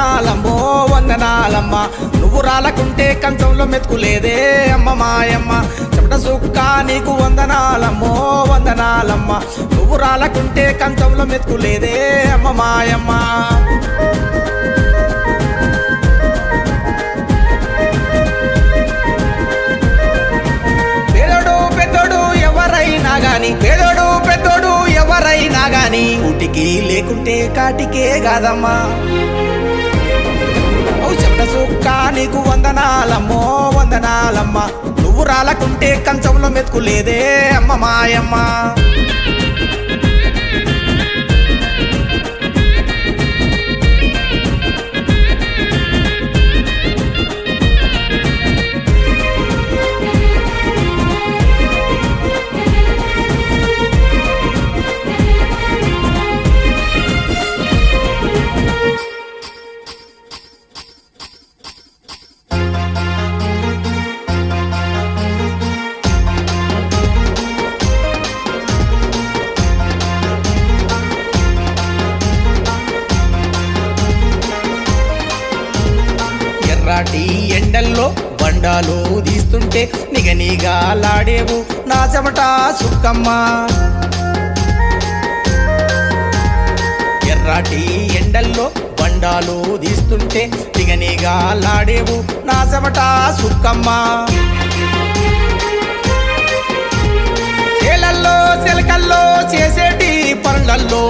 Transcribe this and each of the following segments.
వందనాలమ్మో వందనాలమ్మ నువ్వు రాలకుంటే కంచంలో మెతుకులేదే అమ్మ మాయమ్మ చెమట సుక్క నీకు వందనాలమ్మో వందనాలమ్మ నువ్వు రాలకుంటే కంచంలో మెతుకులేదే అమ్మ మాయమ్మ పేదోడు పెద్దోడు ఎవరైనా గాని ఊటికి లేకుంటే కాటికే కాదమ్మా చెమట సుక్క నీకు వందనాలమ్మో వందనాలమ్మ నువ్వు రాలకుంటే కంచంలో మెతుకులేదే అమ్మ మాయమ్మ ఎర్రాటి ఎండల్లో బండాలు తీస్తుంటే నిగనిగా లాడేవు నా చెమట సుక్కమ్మ ఎర్రాటి ఎండల్లో బండాలు తీస్తుంటే నిగనిగా లాడేవు నా చెమట సుక్కమ్మ చేలల్లో చెలకల్లో చేసేటి పనులల్లో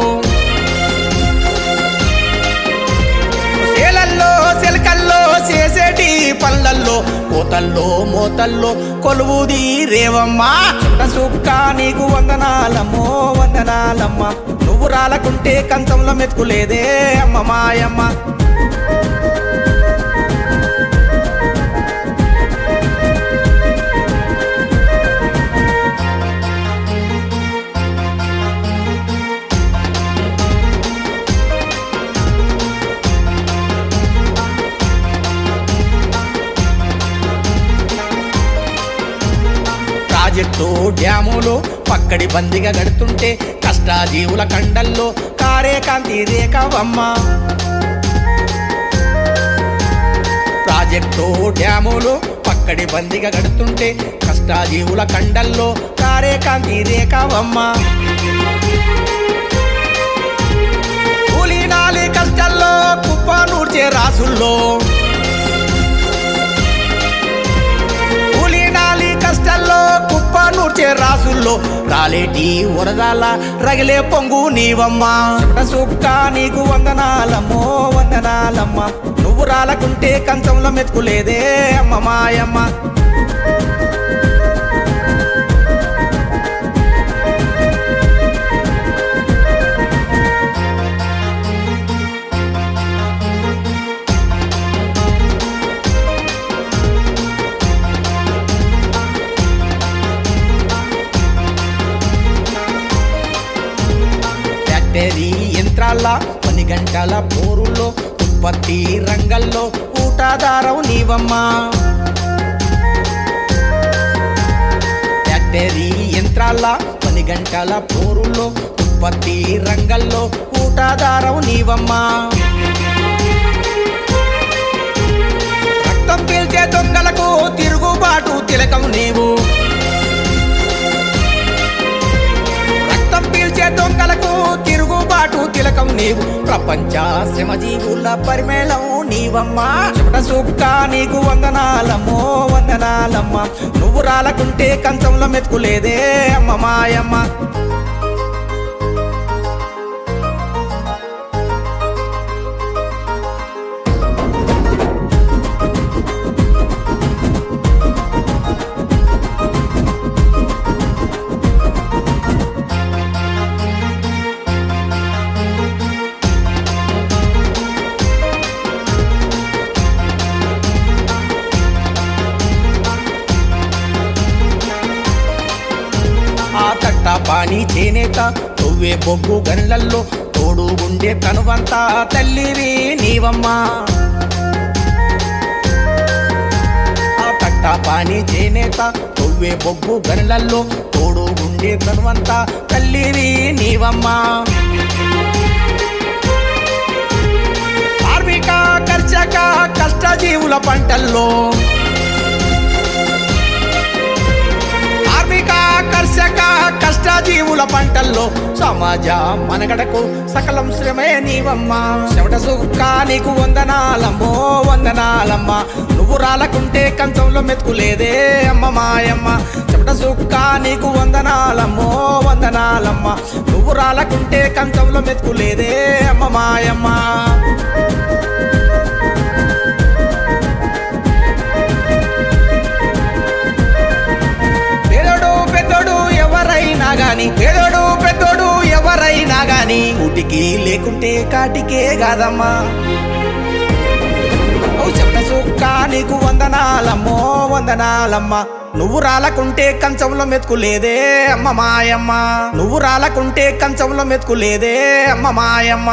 చేసేటి పళ్ళల్లో కోతల్లో మోతల్లో కొలువుది రేవమ్మా సుక్క నీకు వందనాలమ్మో వందనాలమ్మ నువ్వు రాలకుంటే కంచంలో మెతుకులేదే అమ్మ మాయమ్మ ప్రాజెక్టు డ్యాములు పక్కడి బందిగా గడుతుంటే కష్టాజీవుల కండల్లో కారే కాంతి రేఖవమ్మ ప్రాజెక్టు డ్యాములు పక్కడి బందిగా గడుతుంటే కష్టాజీవుల కండల్లో కారే కాంతి రేఖవమ్మ కూలీనాలి కష్టాల్లో కుప్ప నూర్చే రాసుల్లో కుప్ప నూర్చే రాసుల్లో రాలేటి వరదాల రగిలే పొంగు నీవమ్మా సుక్క నీకు వందనాలమ్మో వందనాలమ్మ నువ్వు రాలకుంటే కంచంలో మెతుకులేదే అమ్మ మాయమ్మ బ్యాటరీ యంత్రాల 10 గంటల పోరుల్లో ఉత్పత్తి రంగంలో ఊటాదారవు నీవమ్మా బ్యాటరీ యంత్రాల 10 గంటల పోరుల్లో ఉత్పత్తి రంగంలో ఊటాదారవు నీవమ్మా రక్తం పీల్చే దొంగలకు తిరుగుబాటు తిలకం నీవు పీల్చే దొంగలకు తిరుగుబాటు తిలకం నీవు ప్రపంచ శ్రమజీవుల పరిమేళం నీవమ్మా చెమట సుక్క నీకు వందనాలమ్మో వందనాలమ్మ నువ్వు రాలకుంటే కంచంలో మెతుకులేదే అమ్మ మాయమ్మ పాని చేనేత నువ్వే బొగ్గు గన్లల్లో తోడు ఉండే తనువంతా తల్లివి నీవమ్మా ఆ కట్ట పాని చేనేత నువ్వే బొగ్గు గన్లల్లో తోడు ఉండే తనువంతా తల్లివి నీవమ్మా కార్మిక కర్షక కష్టజీవుల పంటల్లో కార్మిక కర్షక కష్టజీవుల పంటల్లో సమాజ మనగడకు సకలం శ్రమే నీవమ్మ చెమట సుక్క నీకు వందనాలమ్మో వందనాలమ్మ నువ్వు రాలకుంటే కంచంలో మెతుకులేదే అమ్మ మాయమ్మ చెమట సుక్క నీకు వందనాలమ్మో వందనాలమ్మ నువ్వు రాలకుంటే కంచంలో మెతుకులేదే అమ్మ మాయమ్మ పేదోడు పెద్దోడు ఎవరైనా గాని కూటికి లేకుంటే కాటికే కాదమ్మా చెమట సుక్క నీకు వందనాలమ్మో వందనాలమ్మ నువ్వు రాలకుంటే కంచంలో మెతుకులేదే అమ్మ మాయమ్మ నువ్వు రాలకుంటే కంచంలో మెతుకులేదే అమ్మ మాయమ్మ